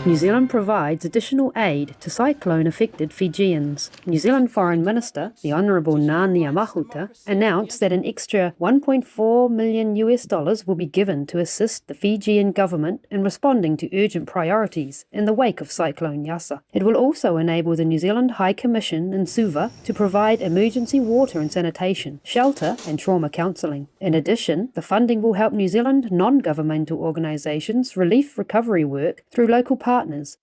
New Zealand provides additional aid to cyclone-affected Fijians. New Zealand Foreign Minister, the Honourable Nānia Mahuta, announced that an extra $1.4 million will be given to assist the Fijian government in responding to urgent priorities in the wake of Cyclone Yasa. It will also enable the New Zealand High Commission in Suva to provide emergency water and sanitation, shelter and trauma counselling. In addition, the funding will help New Zealand non-governmental organisations relief recovery work through local partners,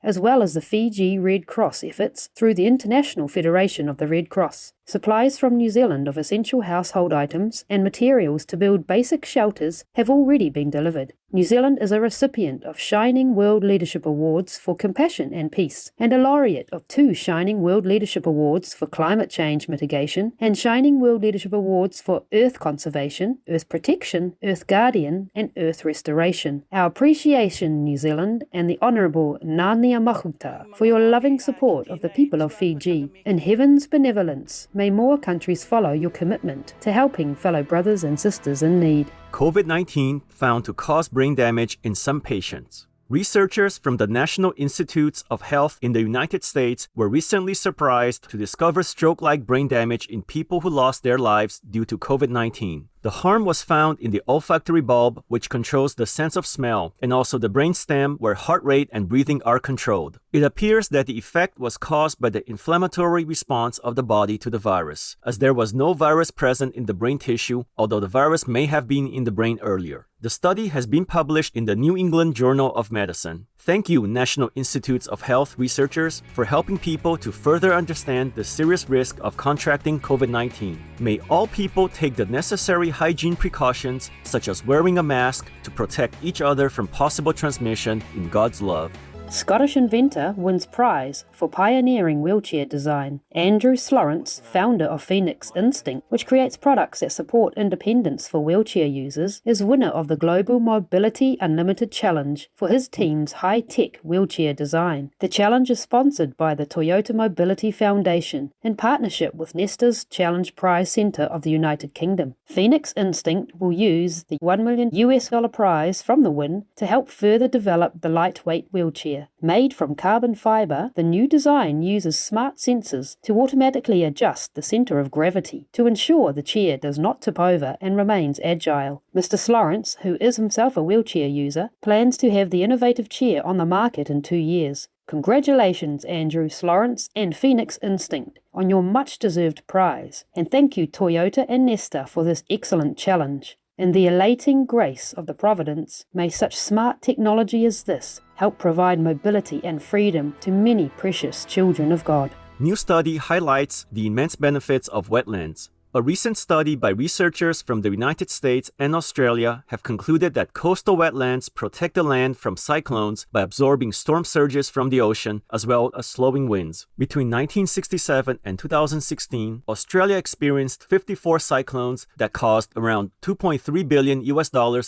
as well as the Fiji Red Cross efforts through the International Federation of the Red Cross. Supplies from New Zealand of essential household items and materials to build basic shelters have already been delivered. New Zealand is a recipient of Shining World Leadership Awards for Compassion and Peace, and a laureate of 2 Shining World Leadership Awards for Climate Change Mitigation and Shining World Leadership Awards for Earth Conservation, Earth Protection, Earth Guardian, and Earth Restoration. Our appreciation, New Zealand, and the Honourable Nānia Mahuta, for your loving support of the people of Fiji. In heaven's benevolence, may more countries follow your commitment to helping fellow brothers and sisters in need. COVID-19 found to cause brain damage in some patients. Researchers from the National Institutes of Health in the United States were recently surprised to discover stroke-like brain damage in people who lost their lives due to COVID-19. The harm was found in the olfactory bulb, which controls the sense of smell, and also the brainstem, where heart rate and breathing are controlled. It appears that the effect was caused by the inflammatory response of the body to the virus, as there was no virus present in the brain tissue, although the virus may have been in the brain earlier. The study has been published in the New England Journal of Medicine. Thank you, National Institutes of Health researchers, for helping people to further understand the serious risk of contracting COVID-19. May all people take the necessary hygiene precautions, such as wearing a mask, to protect each other from possible transmission in God's love. Scottish inventor wins prize for pioneering wheelchair design. Andrew Slorence, founder of Phoenix Instinct, which creates products that support independence for wheelchair users, is winner of the Global Mobility Unlimited Challenge for his team's high-tech wheelchair design. The challenge is sponsored by the Toyota Mobility Foundation in partnership with Nesta's Challenge Prize Centre of the United Kingdom. Phoenix Instinct will use the $1 million prize from the win to help further develop the lightweight wheelchair. Made from carbon fibre, the new design uses smart sensors to automatically adjust the centre of gravity to ensure the chair does not tip over and remains agile. Mr. Slorence, who is himself a wheelchair user, plans to have the innovative chair on the market in 2 years. Congratulations, Andrew Slorence and Phoenix Instinct, on your much-deserved prize, and thank you Toyota and Nesta for this excellent challenge. In the elating grace of the Providence, may such smart technology as this help provide mobility and freedom to many precious children of God. New study highlights the immense benefits of wetlands. A recent study by researchers from the United States and Australia have concluded that coastal wetlands protect the land from cyclones by absorbing storm surges from the ocean as well as slowing winds. Between 1967 and 2016, Australia experienced 54 cyclones that caused around $2.3 billion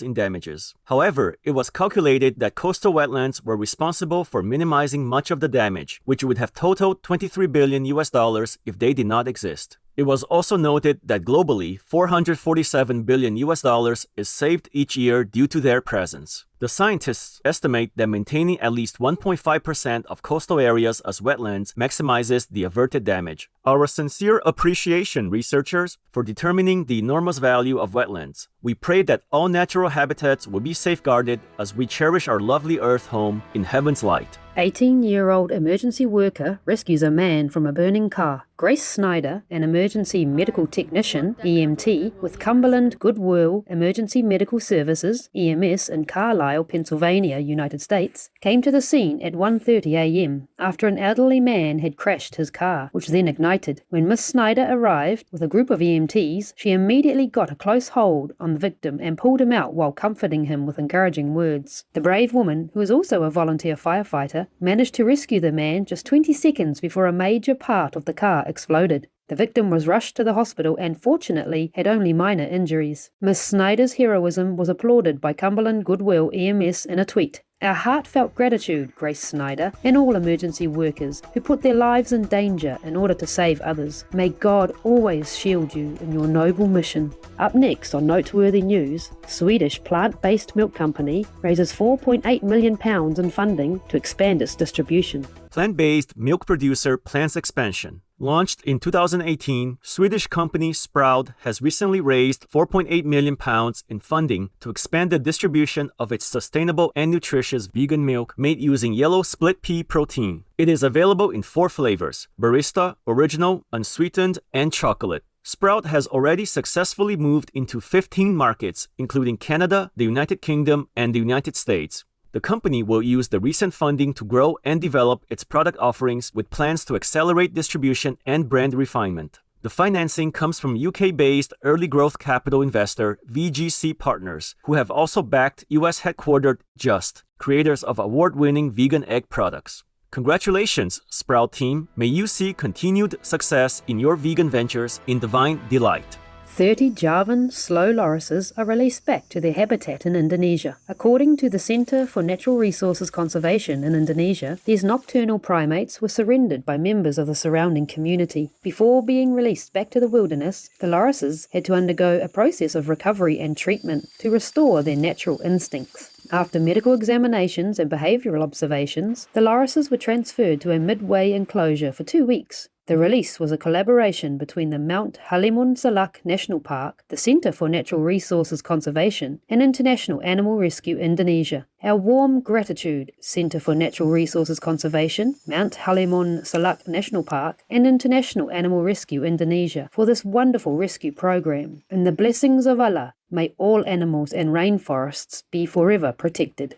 in damages. However, it was calculated that coastal wetlands were responsible for minimizing much of the damage, which would have totaled $23 billion if they did not exist. It was also noted that globally, $447 billion is saved each year due to their presence. The scientists estimate that maintaining at least 1.5% of coastal areas as wetlands maximizes the averted damage. Our sincere appreciation, researchers, for determining the enormous value of wetlands. We pray that all natural habitats will be safeguarded as we cherish our lovely Earth home in heaven's light. 18-year-old emergency worker rescues a man from a burning car. Grace Snyder, an emergency medical technician, EMT, with Cumberland Goodwill Emergency Medical Services, EMS, in Carlisle, Pennsylvania, United States, came to the scene at 1:30 a.m. after an elderly man had crashed his car, which then ignited. When Miss Snyder arrived with a group of EMTs, she immediately got a close hold on the victim and pulled him out while comforting him with encouraging words. The brave woman, who is also a volunteer firefighter, managed to rescue the man just 20 seconds before a major part of the car exploded. The victim was rushed to the hospital and fortunately had only minor injuries. Miss Snyder's heroism was applauded by Cumberland Goodwill EMS in a tweet. Our heartfelt gratitude, Grace Snyder, and all emergency workers who put their lives in danger in order to save others. May God always shield you in your noble mission. Up next on Noteworthy News, Swedish plant-based milk company raises £4.8 million in funding to expand its distribution. Plant-based milk producer plans expansion. Launched in 2018, Swedish company Sprout has recently raised £4.8 million in funding to expand the distribution of its sustainable and nutritious vegan milk made using yellow split pea protein. It is available in 4 flavors: barista, original, unsweetened, and chocolate. Sprout has already successfully moved into 15 markets, including Canada, the United Kingdom, and the United States. The company will use the recent funding to grow and develop its product offerings with plans to accelerate distribution and brand refinement. The financing comes from UK-based early growth capital investor VGC Partners, who have also backed US-headquartered Just, creators of award-winning vegan egg products. Congratulations, Sprout team. May you see continued success in your vegan ventures in divine delight. 30 Javan slow lorises are released back to their habitat in Indonesia. According to the Centre for Natural Resources Conservation in Indonesia, these nocturnal primates were surrendered by members of the surrounding community. Before being released back to the wilderness, the lorises had to undergo a process of recovery and treatment to restore their natural instincts. After medical examinations and behavioural observations, the lorises were transferred to a midway enclosure for 2 weeks. The release was a collaboration between the Mount Halimun Salak National Park, the Centre for Natural Resources Conservation, and International Animal Rescue Indonesia. Our warm gratitude, Centre for Natural Resources Conservation, Mount Halimun Salak National Park, and International Animal Rescue Indonesia for this wonderful rescue program. In the blessings of Allah, may all animals and rainforests be forever protected.